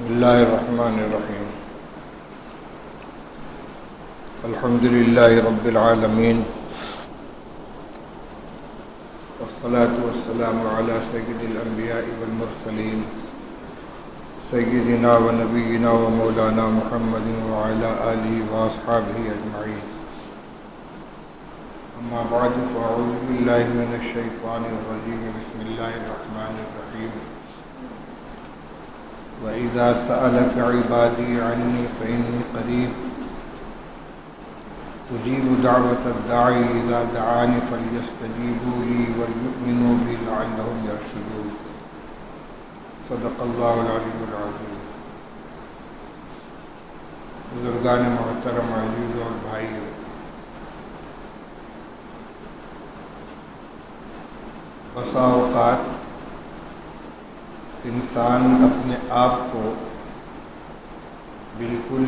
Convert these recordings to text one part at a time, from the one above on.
بسم اللہ الرحمن الرحیم الحمد للہ رب العالمین والصلاة والسلام علی سید الانبیاء والمرسلین سیدنا و نبینا و مولانا محمد وعلی آلہ واصحابہ اجمعین اما بعد فاعوذ باللہ من الشیطان الرجیم بسم اللہ الرحمن الرحیم وَإِذَا سَأَلَكَ عِبَادِي عَنِّي فَإِنِّي قَرِيبٌ أُجِيبُ دَعْوَةَ الدَّاعِ إِذَا دَعَانِ فَلْيَسْتَجِيبُوا لِي وَلْيُؤْمِنُوا بِي لَعَلَّهُمْ يَرْشُدُونَ صدق اللہ العلی العظیم۔ بزرگان محترم، عزیز اور بھائیو، بسا اوقات انسان اپنے آپ کو بالکل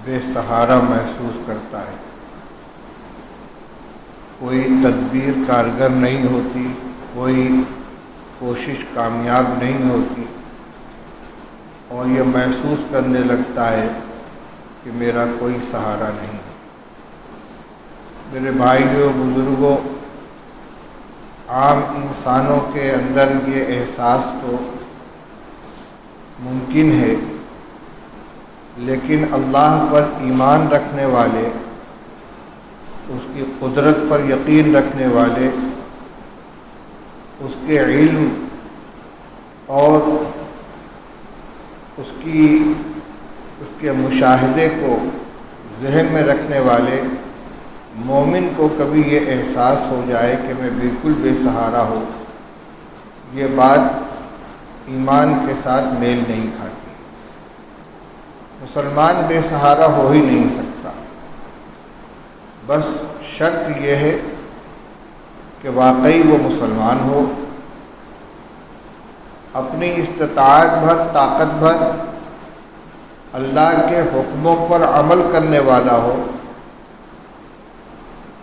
بے سہارا محسوس کرتا ہے۔ کوئی تدبیر کارگر نہیں ہوتی، کوئی کوشش کامیاب نہیں ہوتی، اور یہ محسوس کرنے لگتا ہے کہ میرا کوئی سہارا نہیں۔ میرے بھائیوں، بزرگوں، عام انسانوں کے اندر یہ احساس تو ممکن ہے، لیکن اللہ پر ایمان رکھنے والے، اس کی قدرت پر یقین رکھنے والے، اس کے علم اور اس کے مشاہدے کو ذہن میں رکھنے والے مومن کو کبھی یہ احساس ہو جائے کہ میں بالکل بے سہارا ہوں، یہ بات ایمان کے ساتھ میل نہیں کھاتی۔ مسلمان بے سہارا ہو ہی نہیں سکتا، بس شرط یہ ہے کہ واقعی وہ مسلمان ہو، اپنی استطاعت بھر، طاقت بھر اللہ کے حکموں پر عمل کرنے والا ہو،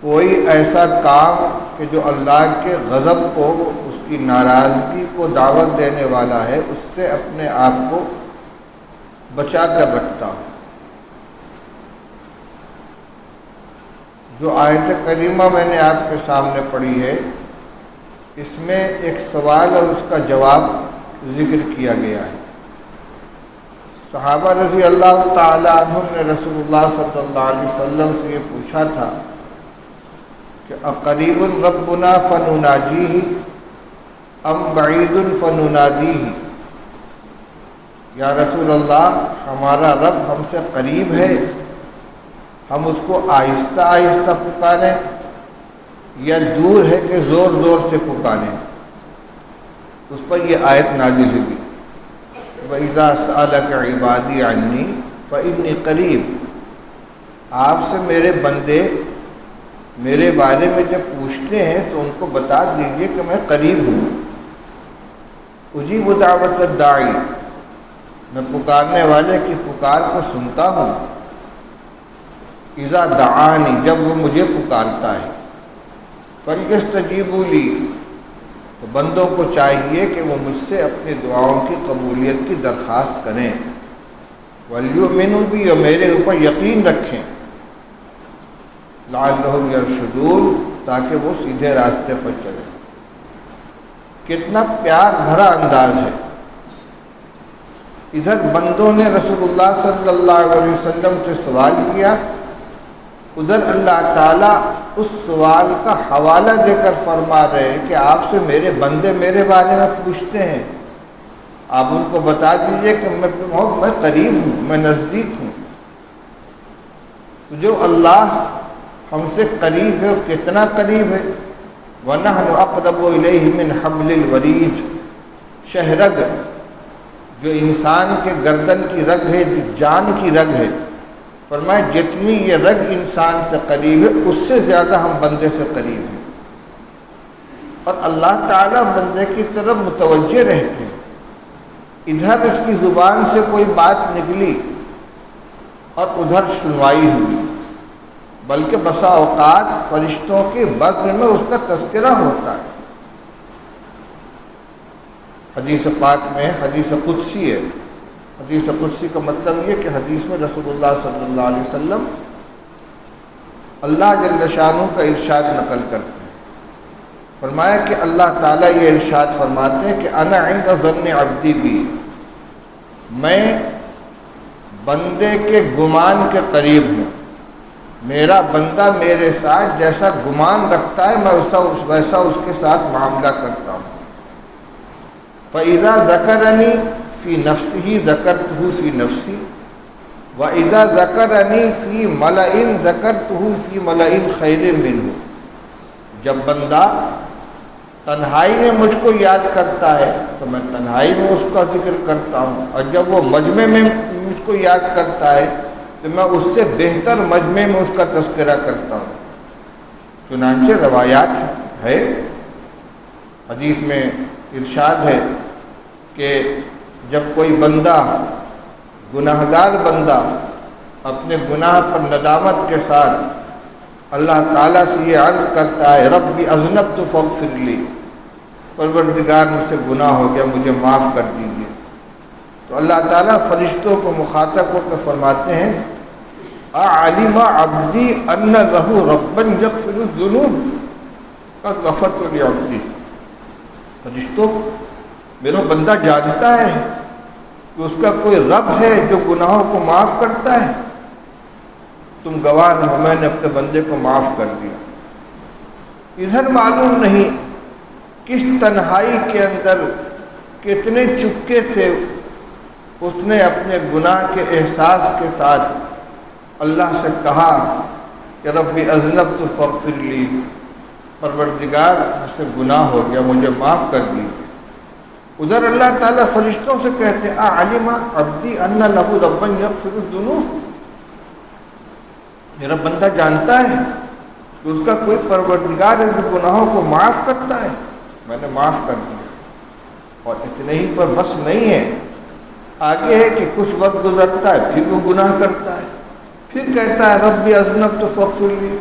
کوئی ایسا کام کہ جو اللہ کے غضب کو، اس کی ناراضگی کو دعوت دینے والا ہے، اس سے اپنے آپ کو بچا کر رکھتا ہو۔ جو آیت کریمہ میں نے آپ کے سامنے پڑھی ہے، اس میں ایک سوال اور اس کا جواب ذکر کیا گیا ہے۔ صحابہ رضی اللہ تعالی عنہم نے رسول اللہ صلی اللہ علیہ وسلم سے یہ پوچھا تھا کہ اقریب ربنا فنناجیہ ام بعید فننادیہ، یا رسول اللہ، ہمارا رب ہم سے قریب ہے، ہم اس کو آہستہ آہستہ پکاریں یا دور ہے کہ زور زور سے پکاریں؟ اس پر یہ آیت نازل ہوئی، وَإِذَا سَأَلَكَ عِبَادِي عَنِّي فَإِنِّي قَرِيبٌ، آپ سے میرے بندے میرے بارے میں جب پوچھتے ہیں تو ان کو بتا دیجئے کہ میں قریب ہوں۔ اجیب دعوت الداعی، میں پکارنے والے کی پکار کو سنتا ہوں، اذا دعانی، جب وہ مجھے پکارتا ہے، فلیستجیبوا لی، تو بندوں کو چاہیے کہ وہ مجھ سے اپنی دعاؤں کی قبولیت کی درخواست کریں، ولیؤمنوا بی، اور میرے اوپر یقین رکھیں، لعلہم یرشدون، تاکہ وہ سیدھے راستے پر چلیں۔ کتنا پیار بھرا انداز ہے۔ ادھر بندوں نے رسول اللہ صلی اللہ علیہ وسلم سے سوال کیا، ادھر اللہ تعالیٰ اس سوال کا حوالہ دے کر فرما رہے ہیں کہ آپ سے میرے بندے میرے بارے میں پوچھتے ہیں، آپ ان کو بتا دیجئے کہ میں قریب ہوں، میں نزدیک ہوں۔ جو اللہ ہم سے قریب ہے، اور کتنا قریب ہے، وَنَحْنُ أَقْرَبُ إِلَيْهِ مِنْ حَبْلِ الْوَرِيدِ، شہرگ جو انسان کے گردن کی رگ ہے، جو جان کی رگ ہے، فرمایا جتنی یہ رگ انسان سے قریب ہے، اس سے زیادہ ہم بندے سے قریب ہیں۔ اور اللہ تعالیٰ بندے کی طرف متوجہ رہتے ہیں، ادھر اس کی زبان سے کوئی بات نکلی اور ادھر سنوائی ہوئی، بلکہ بسا اوقات فرشتوں کے بزم میں اس کا تذکرہ ہوتا ہے۔ حدیث پاک میں حدیث قدسی ہے، حدیث قدسی کا مطلب یہ کہ حدیث میں رسول اللہ صلی اللہ علیہ وسلم اللہ جل شانہ کا ارشاد نقل کرتے ہیں. فرمایا کہ اللہ تعالیٰ یہ ارشاد فرماتے ہیں کہ انا عند ظن عبدی بی، میں بندے کے گمان کے قریب ہوں. میرا بندہ میرے ساتھ جیسا گمان رکھتا ہے میں ویسا اس کے ساتھ معاملہ کرتا ہوں. فَإِذَا ذَكَرَنِي فِي نَفْسِهِ ذَكَرْتُهُ فِي نَفْسِي وَإِذَا ذَكَرَنِي فِي مَلَئٍ ذَكَرْتُهُ فِي مَلَئٍ خَيْرٍ مِّنْهُ. جب بندہ تنہائی میں مجھ کو یاد کرتا ہے تو میں تنہائی میں اس کا ذکر کرتا ہوں، اور جب وہ مجمع میں مجھ کو یاد کرتا ہے تو میں اس سے بہتر مجمع میں اس کا تذکرہ کرتا ہوں. چنانچہ روایات ہے، حدیث میں ارشاد ہے کہ جب کوئی بندہ گناہگار بندہ اپنے گناہ پر ندامت کے ساتھ اللہ تعالیٰ سے یہ عرض کرتا ہے ربی اذنبت فاغفر لی، پروردگار مجھ سے گناہ ہو گیا مجھے معاف کر دیجیے، تو اللہ تعالیٰ فرشتوں کو مخاطب ہو کر فرماتے ہیں اعلم عبدی ان لہ ربا یغفر الذنوب قد غفرت لعبدی. فرشتوں میرا بندہ جانتا ہے کہ اس کا کوئی رب ہے جو گناہوں کو معاف کرتا ہے، تم گواہ رہو میں نے اپنے بندے کو معاف کر دیا. ادھر معلوم نہیں کس تنہائی کے اندر کتنے چپکے سے اس نے اپنے گناہ کے احساس کے ساتھ اللہ سے کہا کہ ربی اذنبت فاغفر لی، پروردگار مجھ سے گناہ ہو گیا مجھے معاف کر دیجیے. ادھر اللہ تعالیٰ فرشتوں سے کہتے ہیں اعلم عبدی ان لہ ربا یغفر الذنوب، میرا بندہ جانتا ہے کہ اس کا کوئی پروردگار ہے جو گناہوں کو معاف کرتا ہے، میں نے معاف کر دیا. اور اتنے ہی پر بس نہیں ہے، آگے ہے کہ کچھ وقت گزرتا ہے پھر وہ گناہ کرتا ہے، پھر کہتا ہے ربی اذنبت فاغفر لی،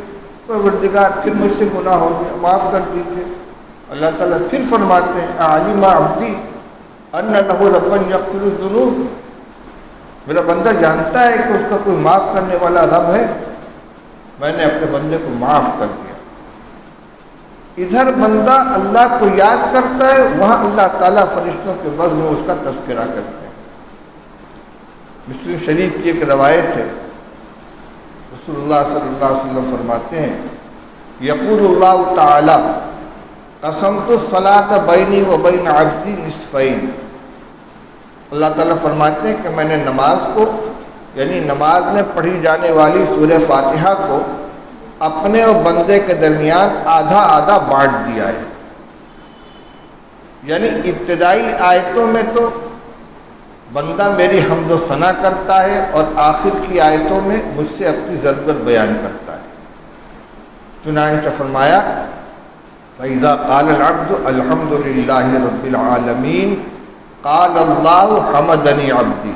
پروردگار پھر مجھ سے گناہ ہو گیا معاف کر دیجیے. اللہ تعالیٰ پھر فرماتے ہیں اعلم عبدی ان لہ ربا یغفر الذنوب، میرا بندہ جانتا ہے کہ اس کا کوئی معاف کرنے والا رب ہے، میں نے اپنے بندے کو معاف کر دیا. ادھر بندہ اللہ کو یاد کرتا ہے، وہاں اللہ تعالیٰ فرشتوں کے وزن میں اس کا تذکرہ کرتے ہیں. مسلم شریف کی ایک روایت ہے، رسول اللہ صلی اللہ علیہ وسلم فرماتے ہیں یقول اللہ تعالی قسمت الصلاۃ بینی و بین عبدی نصفین. اللہ تعالیٰ فرماتے ہیں کہ میں نے نماز کو یعنی نماز میں پڑھی جانے والی سورہ فاتحہ کو اپنے اور بندے کے درمیان آدھا آدھا بانٹ دیا ہے. یعنی ابتدائی آیتوں میں تو بندہ میری حمد و ثنا کرتا ہے اور آخر کی آیتوں میں مجھ سے اپنی ضرورت بیان کرتا ہے. چنانچہ فرمایا فَإِذَا قَالَ الْعَبْدُ الْحَمْدُ لِلَّهِ رَبِّ الْعَالَمِينَ قَالَ اللَّهُ حَمَدَنِي عَبْدِي.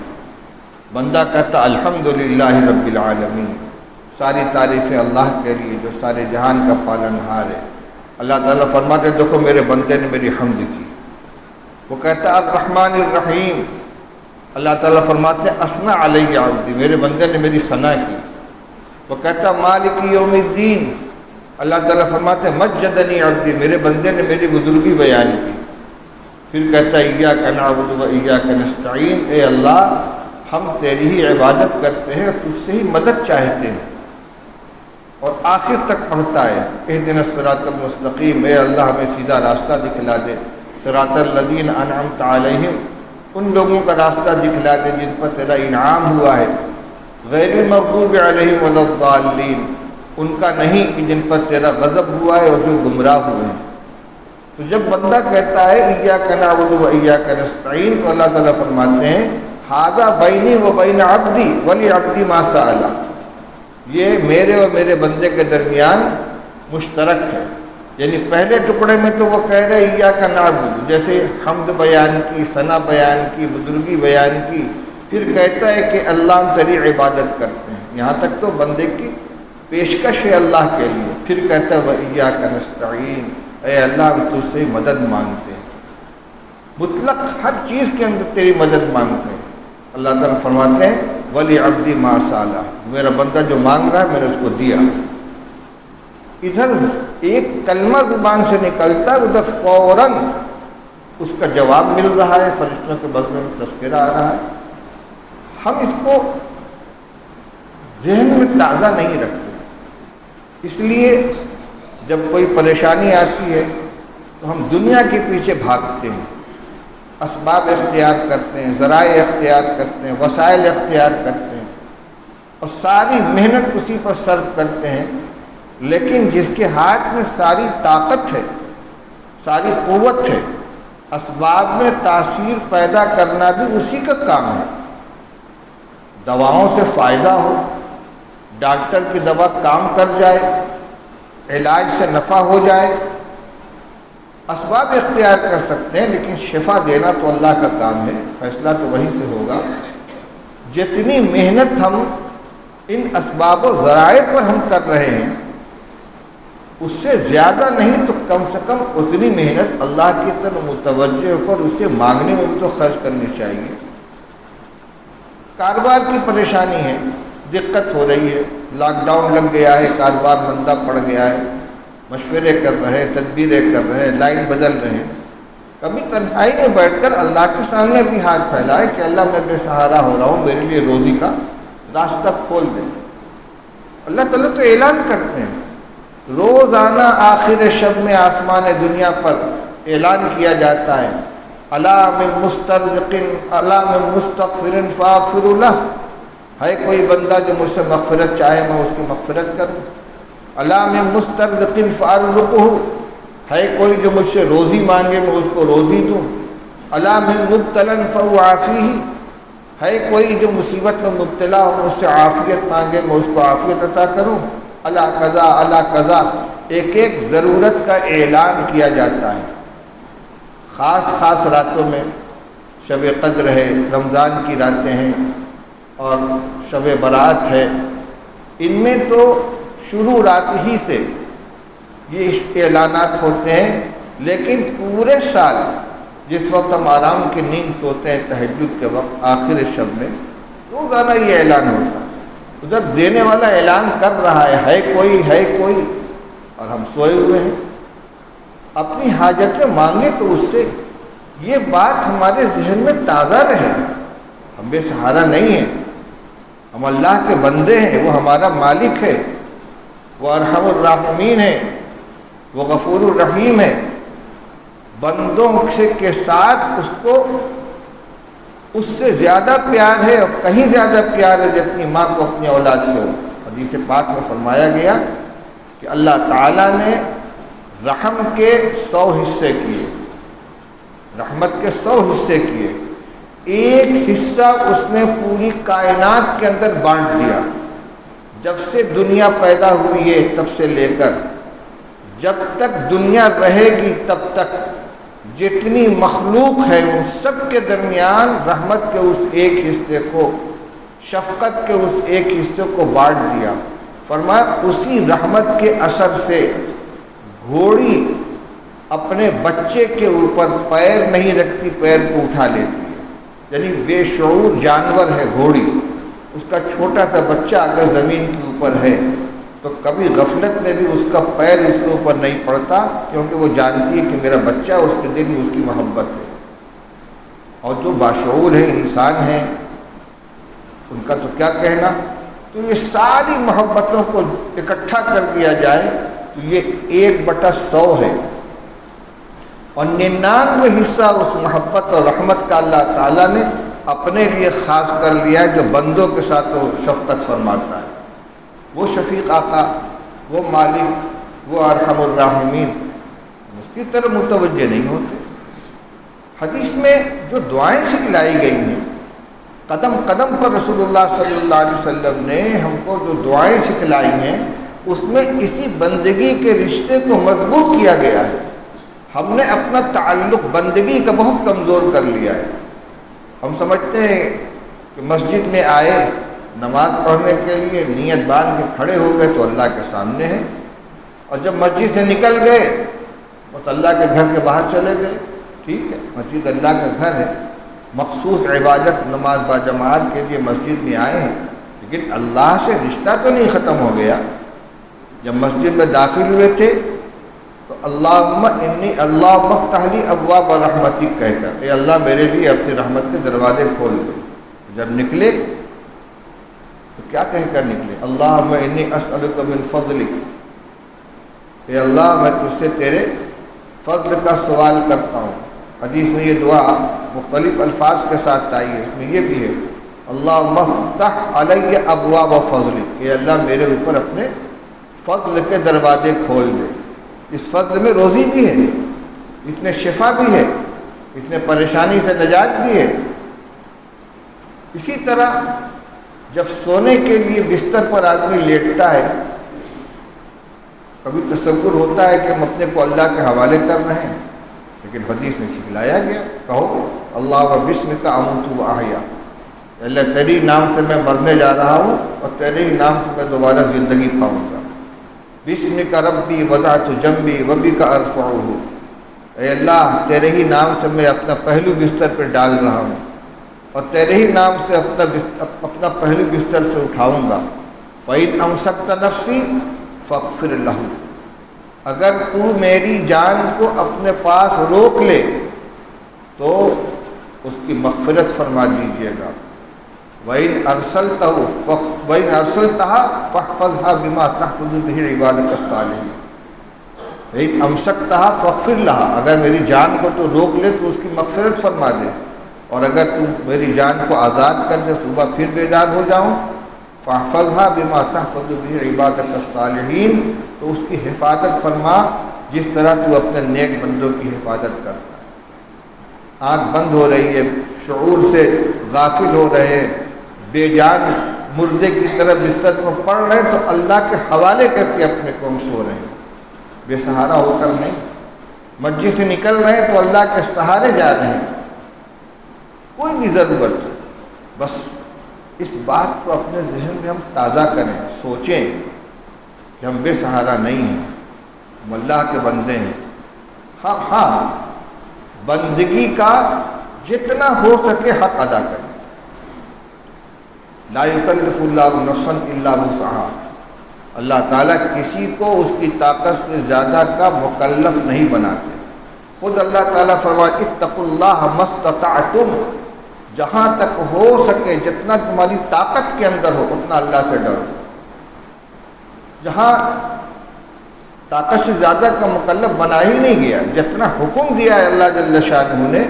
بندہ کہتا الحمدللہ رب العالمین، ساری تعریفیں اللہ کے لیے جو سارے جہان کا پالنہار ہے. اللہ تعالیٰ فرماتے دیکھو میرے بندے نے میری حمد کی. وہ کہتا الرحمن الرحیم، اللہ تعالیٰ فرماتے اثنا علی عبدی، میرے بندے نے میری ثنا کی. وہ کہتا مالک یوم الدین، اللہ تعالیٰ فرماتے مجدنی عبدی، میرے بندے نے میری بزرگی بیان کی. پھر کہتا ایاک نعبد و ایاک نستعین، اے اللہ ہم تیری ہی عبادت کرتے ہیں اور تجھ سے ہی مدد چاہتے ہیں. اور آخر تک پڑھتا ہے اہدنا الصراط المستقیم، اے اللہ ہمیں سیدھا راستہ دکھلا دے. صراط الذین انعمت علیہم، ان لوگوں کا راستہ دکھلا دے جن پر تیرا انعام ہوا ہے. غیر المغضوب علیہم ولا الضالین، ان کا نہیں کہ جن پر تیرا غضب ہوا ہے اور جو گمراہ ہوئے ہیں. تو جب بندہ کہتا ہے ایاک نعبد و ایاک نستعین تو اللہ تعالیٰ فرماتے ہیں ھذا بینی و بین عبدی ولعبدی ما سأل، یہ میرے اور میرے بندے کے درمیان مشترک ہے. یعنی پہلے ٹکڑے میں تو وہ کہہ رہے ایاک نعبد، جیسے حمد بیان کی، ثنا بیان کی، بزرگی بیان کی. پھر کہتا ہے کہ اللہ ہم تیری عبادت کرتے ہیں، یہاں تک تو بندے کی پیشکش ہے اللہ کے لیے. پھر کہتا ہے وَإِيَّاكَ نَسْتَعِينُ، اے اللہ ہم تجھ سے مدد مانگتے ہیں، مطلق ہر چیز کے اندر تیری مدد مانگتے ہیں. اللہ تعالیٰ فرماتے ہیں ولی عبدی ما سالہ، میرا بندہ جو مانگ رہا ہے میں نے اس کو دیا۔ ادھر ایک کلمہ زبان سے نکلتا ہے، ادھر فوراً اس کا جواب مل رہا ہے، فرشتوں کے بزم میں تذکرہ آ رہا ہے۔ ہم اس کو ذہن میں تازہ نہیں رکھتے، اس لیے جب کوئی پریشانی آتی ہے تو ہم دنیا کے پیچھے بھاگتے ہیں، اسباب اختیار کرتے ہیں، ذرائع اختیار کرتے ہیں، وسائل اختیار کرتے ہیں اور ساری محنت اسی پر صرف کرتے ہیں، لیکن جس کے ہاتھ میں ساری طاقت ہے، ساری قوت ہے، اسباب میں تاثیر پیدا کرنا بھی اسی کا کام ہے۔ دواؤں سے فائدہ ہو، ڈاکٹر کی دوا کام کر جائے، علاج سے نفع ہو جائے، اسباب اختیار کر سکتے ہیں، لیکن شفا دینا تو اللہ کا کام ہے، فیصلہ تو وہیں سے ہوگا۔ جتنی محنت ہم ان اسباب و ذرائع پر ہم کر رہے ہیں اس سے زیادہ نہیں تو کم سے کم اتنی محنت اللہ کی طرف متوجہ ہو کر اسے مانگنے میں بھی تو خرچ کرنی چاہیے۔ کاروبار کی پریشانی ہے، دقت ہو رہی ہے، لاک ڈاؤن لگ گیا ہے، کاروبار مندہ پڑ گیا ہے، مشورے کر رہے ہیں، تدبیریں کر رہے ہیں، لائن بدل رہے ہیں، کبھی تنہائی میں بیٹھ کر اللہ کے سامنے بھی ہاتھ پھیلائے کہ اللہ میں بے سہارا ہو رہا ہوں، میرے لیے روزی کا راستہ کھول دیں۔ اللہ تعالیٰ تو اعلان کرتے ہیں، روزانہ آخر شب میں آسمان دنیا پر اعلان کیا جاتا ہے، الا من مسترزق الا من مستغفر فاغفر لہ، ہے کوئی بندہ جو مجھ سے مغفرت چاہے میں اس کی مغفرت کروں، الا من مسترزق فارزقہ، ہے کوئی جو مجھ سے روزی مانگے میں اس کو روزی دوں، الا من مبتلا فاعافیہ، ہے کوئی جو مصیبت میں مبتلا ہو مجھ سے عافیت مانگے میں اس کو عافیت عطا کروں، اللہ قضا اللہ قضا، ایک ایک ضرورت کا اعلان کیا جاتا ہے۔ خاص خاص راتوں میں شب قدر ہے، رمضان کی راتیں ہیں اور شب برات ہے، ان میں تو شروع رات ہی سے یہ اعلانات ہوتے ہیں، لیکن پورے سال جس وقت ہم آرام کی نیند سوتے ہیں تہجد کے وقت آخر شب میں روزانہ یہ اعلان ہوتا ہے۔ ادھر دینے والا اعلان کر رہا ہے کوئی ہے کوئی، اور ہم سوئے ہوئے ہیں، اپنی حاجتیں مانگے تو اس سے یہ بات ہمارے ذہن میں تازہ رہے، ہم بے سہارا نہیں ہیں، ہم اللہ کے بندے ہیں، وہ ہمارا مالک ہے، وہ ارحم الراحمین ہے، وہ غفور الرحیم ہے، بندوں کے ساتھ اس کو اس سے زیادہ پیار ہے اور کہیں زیادہ پیار ہے جتنی ماں کو اپنی اولاد سے ہو۔ حدیث پاک میں فرمایا گیا کہ اللہ تعالیٰ نے رحم کے 100 حصے کیے، رحمت کے 100 حصے کیے، ایک حصہ اس نے پوری کائنات کے اندر بانٹ دیا۔ جب سے دنیا پیدا ہوئی ہے تب سے لے کر جب تک دنیا رہے گی تب تک جتنی مخلوق ہے ان سب کے درمیان رحمت کے اس ایک حصے کو، شفقت کے اس ایک حصے کو بانٹ دیا۔ فرمایا اسی رحمت کے اثر سے گھوڑی اپنے بچے کے اوپر پیر نہیں رکھتی، پیر کو اٹھا لیتی ہے، یعنی بے شعور جانور ہے گھوڑی، اس کا چھوٹا سا بچہ اگر زمین کے اوپر ہے تو کبھی غفلت میں بھی اس کا پیر اس کے اوپر نہیں پڑتا، کیونکہ وہ جانتی ہے کہ میرا بچہ اس کے دل میں اس کی محبت ہے۔ اور جو باشعور ہیں انسان ہیں ان کا تو کیا کہنا، تو یہ ساری محبتوں کو اکٹھا کر دیا جائے تو یہ 1/100 ہے، اور 99 حصہ اس محبت اور رحمت کا اللہ تعالیٰ نے اپنے لیے خاص کر لیا ہے، جو بندوں کے ساتھ وہ شفقت فرماتا ہے۔ وہ شفیق آقا، وہ مالک، وہ ارحم الراحمین، اس کی طرف متوجہ نہیں ہوتے۔ حدیث میں جو دعائیں سکھلائی گئی ہیں، قدم قدم پر رسول اللہ صلی اللہ علیہ وسلم نے ہم کو جو دعائیں سکھلائی ہیں اس میں اسی بندگی کے رشتے کو مضبوط کیا گیا ہے۔ ہم نے اپنا تعلق بندگی کا بہت کمزور کر لیا ہے۔ ہم سمجھتے ہیں کہ مسجد میں آئے نماز پڑھنے کے لیے، نیت باندھ کے کھڑے ہو گئے تو اللہ کے سامنے ہے، اور جب مسجد سے نکل گئے تو اللہ کے گھر کے باہر چلے گئے۔ ٹھیک ہے، مسجد اللہ کا گھر ہے، مخصوص عبادت نماز با جماعت کے لیے مسجد میں آئے ہیں، لیکن اللہ سے رشتہ تو نہیں ختم ہو گیا۔ جب مسجد میں داخل ہوئے تھے تو اللہم افتح لی ابواب رحمتک کہہ کر، اے اللہ میرے لیے اپنی رحمت کے دروازے کھول دو۔ جب نکلے تو کیا کہہ کر نکلے؟ اللہم انی اسألک من فضلک، اے اللہ میں تجھ سے تیرے فضل کا سوال کرتا ہوں۔ حدیث میں یہ دعا مختلف الفاظ کے ساتھ آئی ہے، اس میں یہ بھی ہے اللہم افتح علی ابواب فضلک، اے اللہ میرے اوپر اپنے فضل کے دروازے کھول دے۔ اس فضل میں روزی بھی ہے، اس میں شفا بھی ہے، اس میں پریشانی سے نجات بھی ہے۔ اسی طرح جب سونے کے لیے بستر پر آدمی لیٹتا ہے، کبھی تصور ہوتا ہے کہ ہم اپنے کو اللہ کے حوالے کر رہے ہیں، لیکن حدیث میں سکھلایا گیا، کہو اللہ و بسمک اموت و احیا، اللہ تیری نام سے میں مرنے جا رہا ہوں اور تیرے ہی نام سے میں دوبارہ زندگی پاؤں گا۔ بسمک ربی وضعت جنبی وبک ارفعہ، اے اللہ تیرے ہی نام سے میں اپنا پہلو بستر پہ ڈال رہا ہوں اور تیرے ہی نام سے اپنا پہلو بستر سے اٹھاؤں گا۔ فَإِنْ أَمْسَكْتَ نَفْسِي فَاغْفِرْ لَهُ، اگر تو میری جان کو اپنے پاس روک لے تو اس کی مغفرت فرما دیجیے گا۔ وَإِنْ أَرْسَلْتَهَا فَاحْفَظْهَا بِمَا تَحْفَظُ بِهِ عِبَادَكَ الصَّالِحِينَ۔ فَإِنْ أَمْسَكْتَهَا فَاغْفِرْ لَهَا، اگر میری جان کو تو روک لے تو اس کی مغفرت فرما دے، اور اگر تو میری جان کو آزاد کر دے صبح پھر بیدار ہو جاؤں، فَاحْفَظْهَا بِمَا تَحْفَظُ بِهِ عِبَادَكَ الصَّالِحِينَ، تو اس کی حفاظت فرما جس طرح تو اپنے نیک بندوں کی حفاظت کرتا ہے۔ آنکھ بند ہو رہی ہے، شعور سے غافل ہو رہے ہیں، بے جان مردے کی طرح بستر پر پڑ رہے ہیں، تو اللہ کے حوالے کر کے اپنے کو ہم سو رہے ہیں، بے سہارا ہو کر نہیں۔ مسجد سے نکل رہے ہیں تو اللہ کے سہارے جا رہے ہیں، کوئی بھی ضرورت، بس اس بات کو اپنے ذہن میں ہم تازہ کریں، سوچیں کہ ہم بے سہارا نہیں ہیں، ہم اللہ کے بندے ہیں۔ ہاں بندگی کا جتنا ہو سکے حق ادا کریں۔ لا یکلف اللہ نفسا الا وسعها، اللہ تعالیٰ کسی کو اس کی طاقت سے زیادہ کا مکلف نہیں بناتے۔ خود اللہ تعالیٰ فرماتے اتقوا اللہ ما استطعتم، جہاں تک ہو سکے جتنا تمہاری طاقت کے اندر ہو اتنا اللہ سے ڈرو۔ جہاں طاقت سے زیادہ کا مکلف بنا ہی نہیں گیا، جتنا حکم دیا ہے اللہ جل شانہ نے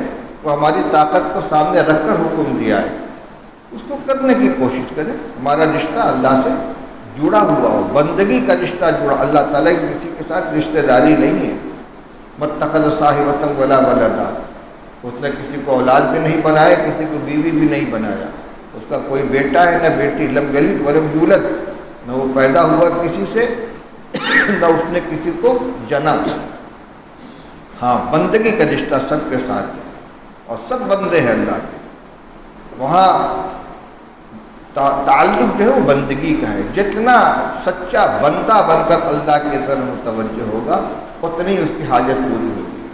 وہ ہماری طاقت کو سامنے رکھ کر حکم دیا ہے، اس کو کرنے کی کوشش کریں۔ ہمارا رشتہ اللہ سے جڑا ہوا ہو، بندگی کا رشتہ جڑا، اللہ تعالیٰ کی کسی کے ساتھ رشتہ داری نہیں ہے۔ متخذ صاحبۃ ولا ولدا، اس نے کسی کو اولاد بھی نہیں بنایا، کسی کو بیوی بھی نہیں بنایا، اس کا کوئی بیٹا ہے نہ بیٹی، لم یلد ولم یولد، نہ وہ پیدا ہوا کسی سے نہ اس نے کسی کو جنا۔ ہاں بندگی کا رشتہ سب کے ساتھ ہے اور سب بندے ہیں اللہ کے، وہاں تعلق جو ہے وہ بندگی کا ہے۔ جتنا سچا بندہ بن کر اللہ کی طرف متوجہ ہوگا اتنی اس کی حاجت پوری ہوگی۔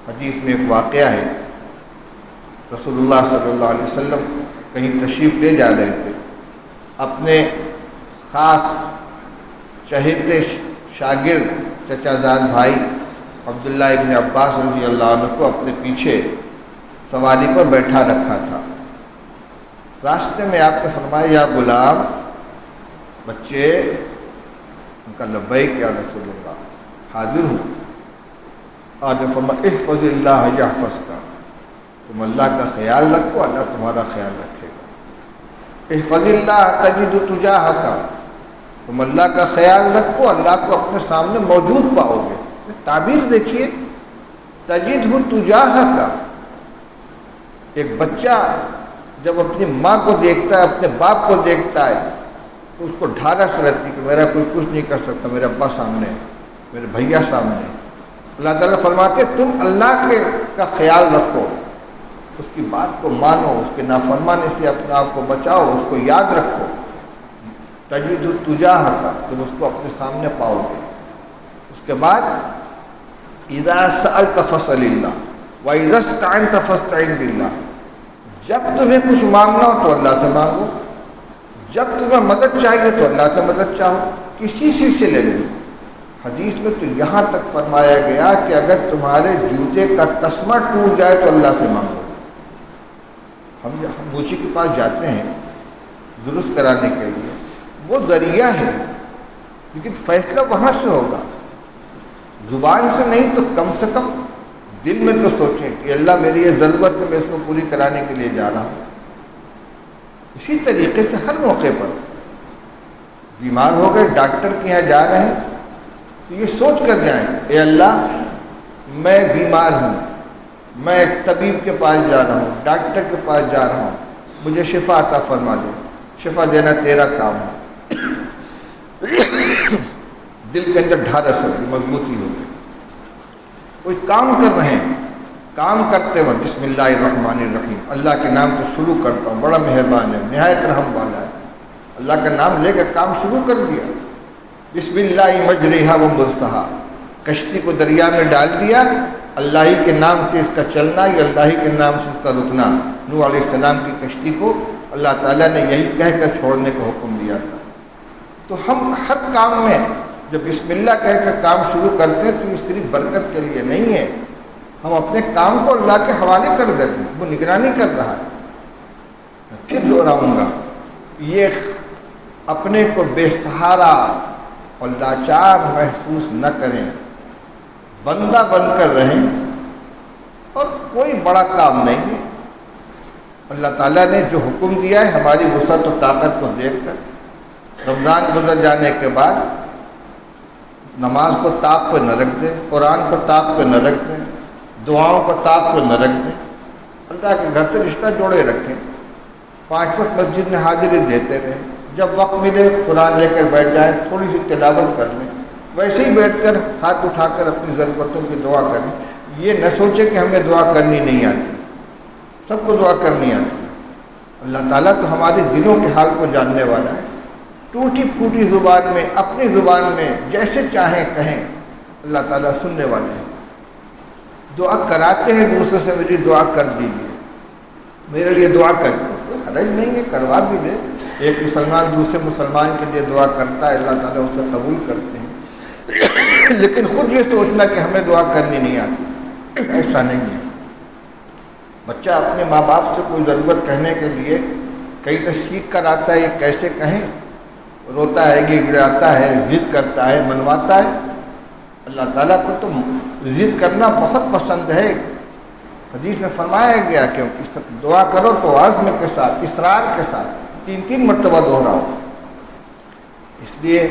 حدیث میں ایک واقعہ ہے، رسول اللہ صلی اللہ علیہ وسلم کہیں تشریف لے جا رہے تھے، اپنے خاص چہیتے شاگرد چچا زاد بھائی عبداللہ ابن عباس رضی اللہ عنہ کو اپنے پیچھے سواری پر بیٹھا رکھا تھا۔ راستے میں آپ نے فرمایا یا غلام، بچے، ان کا لبیک یا رسول اللہ، حاضر ہوں۔ آپ نے فرمایا احفظ اللہ یحفظک، تم اللہ کا خیال رکھو اللہ تمہارا خیال رکھے گا۔ احفظ اللہ تجد تجاہک، تم اللہ کا خیال رکھو اللہ کو اپنے سامنے موجود پاؤ گے۔ تعبیر دیکھیے، تجدہ تجاہک، ایک بچہ جب اپنی ماں کو دیکھتا ہے، اپنے باپ کو دیکھتا ہے تو اس کو ڈھارس رہتی کہ میرا کوئی کچھ نہیں کر سکتا، میرے ابا سامنے، میرے بھیا سامنے۔ اللہ تعالیٰ فرماتے تم اللہ کا خیال رکھو، اس کی بات کو مانو، اس کے نافرمانی سے اپنے آپ کو بچاؤ، اس کو یاد رکھو۔ تجد تجاہک، تم اس کو اپنے سامنے پاؤ گے۔ اس کے بعد اذا سألت فاسأل اللہ واذا استعنت فاستعن باللہ، جب تمہیں کچھ مانگنا ہو تو اللہ سے مانگو، جب تمہیں مدد چاہیے تو اللہ سے مدد چاہو، کسی سلسلے میں۔ حدیث میں تو یہاں تک فرمایا گیا کہ اگر تمہارے جوتے کا تسمہ ٹوٹ جائے تو اللہ سے مانگو۔ ہم موچی کے پاس جاتے ہیں درست کرانے کے لیے، وہ ذریعہ ہے لیکن فیصلہ وہاں سے ہوگا، زبان سے نہیں تو کم سے کم دل میں تو سوچیں کہ اللہ میری یہ ضرورت ہے، میں اس کو پوری کرانے کے لیے جا رہا ہوں۔ اسی طریقے سے ہر موقع پر بیمار ہو گئے، ڈاکٹر کے یہاں جا رہے ہیں تو یہ سوچ کر جائیں، اے اللہ میں بیمار ہوں، میں ایک طبیب کے پاس جا رہا ہوں، ڈاکٹر کے پاس جا رہا ہوں، مجھے شفا عطا فرما دے، شفا دینا تیرا کام ہے۔ دل کے اندر ڈھارس ہوگی، مضبوطی ہوگی۔ کوئی کام کر رہے ہیں، کام کرتے وقت بسم اللہ الرحمن الرحیم، اللہ کے نام تو شروع کرتا ہوں، بڑا مہربان ہے، نہایت رحم والا ہے، اللہ کا نام لے کر کام شروع کر دیا، بسم اللہ مجریہا و مرساہا، کشتی کو دریا میں ڈال دیا، اللہ ہی کے نام سے اس کا چلنا یا اللہ ہی کے نام سے اس کا رکنا۔ نوح علیہ السلام کی کشتی کو اللہ تعالیٰ نے یہی کہہ کر چھوڑنے کا حکم دیا تھا۔ تو ہم ہر کام میں جب بسم اللہ کہہ کر کام شروع کرتے ہیں تو یہ صرف برکت کے لیے نہیں ہے، ہم اپنے کام کو اللہ کے حوالے کر دیتے ہیں، وہ نگرانی کر رہا ہے۔ میں پھر دہراؤں گا، یہ اپنے کو بے سہارا اور لاچار محسوس نہ کریں، بندہ بن کر رہیں، اور کوئی بڑا کام نہیں ہے۔ اللہ تعالیٰ نے جو حکم دیا ہے ہماری وسعت و طاقت کو دیکھ کر، رمضان گزر جانے کے بعد نماز کو طاق پہ نہ رکھ دیں، قرآن کو طاق پہ نہ رکھ دیں، دعاؤں کو طاق پہ نہ رکھ دیں، اللہ کے گھر سے رشتہ جوڑے رکھیں، 5 وقت مسجد میں حاضری دیتے رہیں، جب وقت ملے قرآن لے کر بیٹھ جائیں، تھوڑی سی تلاوت کر لیں، ویسے ہی بیٹھ کر ہاتھ اٹھا کر اپنی ضرورتوں کی دعا کریں۔ یہ نہ سوچیں کہ ہمیں دعا کرنی نہیں آتی، سب کو دعا کرنی آتی ہے۔ اللہ تعالیٰ تو ہمارے دلوں کے حال کو جاننے والا ہے، ٹوٹی پھوٹی زبان میں اپنی زبان میں جیسے چاہیں کہیں، اللہ تعالیٰ سننے والے ہیں۔ دعا کراتے ہیں دوسرے سے، میری دعا کر دیجیے، میرے لیے دعا کر دو، کوئی حرج نہیں ہے، کروا بھی دے۔ ایک مسلمان دوسرے مسلمان کے لیے دعا کرتا ہے، اللہ تعالیٰ اسے قبول کرتے ہیں، لیکن خود یہ سوچنا کہ ہمیں دعا کرنی نہیں آتی، ایسا نہیں ہے۔ بچہ اپنے ماں باپ سے کوئی ضرورت کہنے کے لیے کئی تو سیکھ کر آتا ہے، یہ کیسے کہیں، روتا ہے، گڑگڑاتا ہے، ضد کرتا ہے، منواتا ہے۔ اللہ تعالیٰ کو تو ضد کرنا بہت پسند ہے۔ حدیث میں فرمایا گیا کہ دعا کرو تو عزم کے ساتھ، اصرار کے ساتھ 3 مرتبہ دہراؤ۔ اس لیے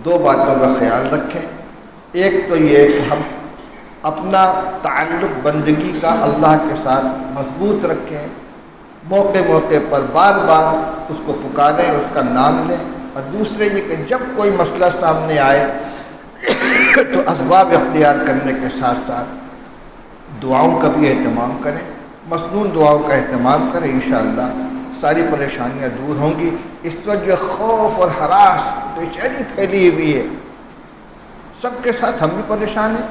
2 باتوں کا خیال رکھیں، ایک تو یہ کہ ہم اپنا تعلق بندگی کا اللہ کے ساتھ مضبوط رکھیں، موقع موقع پر بار بار اس کو پکاریں، اس کا نام لیں، اور دوسرے یہ کہ جب کوئی مسئلہ سامنے آئے تو اسباب اختیار کرنے کے ساتھ ساتھ دعاؤں کا بھی اہتمام کریں، مسنون دعاؤں کا اہتمام کریں، انشاءاللہ ساری پریشانیاں دور ہوں گی۔ اس وقت جو خوف اور ہراس بے چینی پھیلی ہوئی ہے، سب کے ساتھ ہم بھی پریشان ہیں،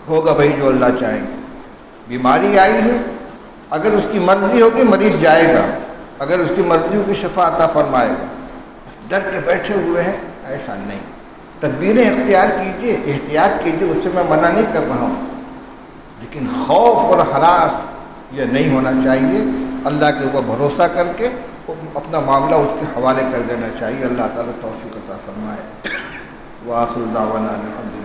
ہوگا بھائی جو اللہ چاہیں گے۔ بیماری آئی ہے، اگر اس کی مرضی ہوگی مریض جائے گا، اگر اس کی مرضی ہوگی شفا عطا فرمائے گا۔ ڈر کے بیٹھے ہوئے ہیں، ایسا نہیں، تدبیریں اختیار کیجئے، احتیاط کیجئے، اس سے میں منع نہیں کر رہا ہوں، لیکن خوف اور ہراس یہ نہیں ہونا چاہیے۔ اللہ کے اوپر بھروسہ کر کے اپنا معاملہ اس کے حوالے کر دینا چاہیے۔ اللہ تعالیٰ توفیق عطا فرمائے۔ وآخر دعوانا الحمد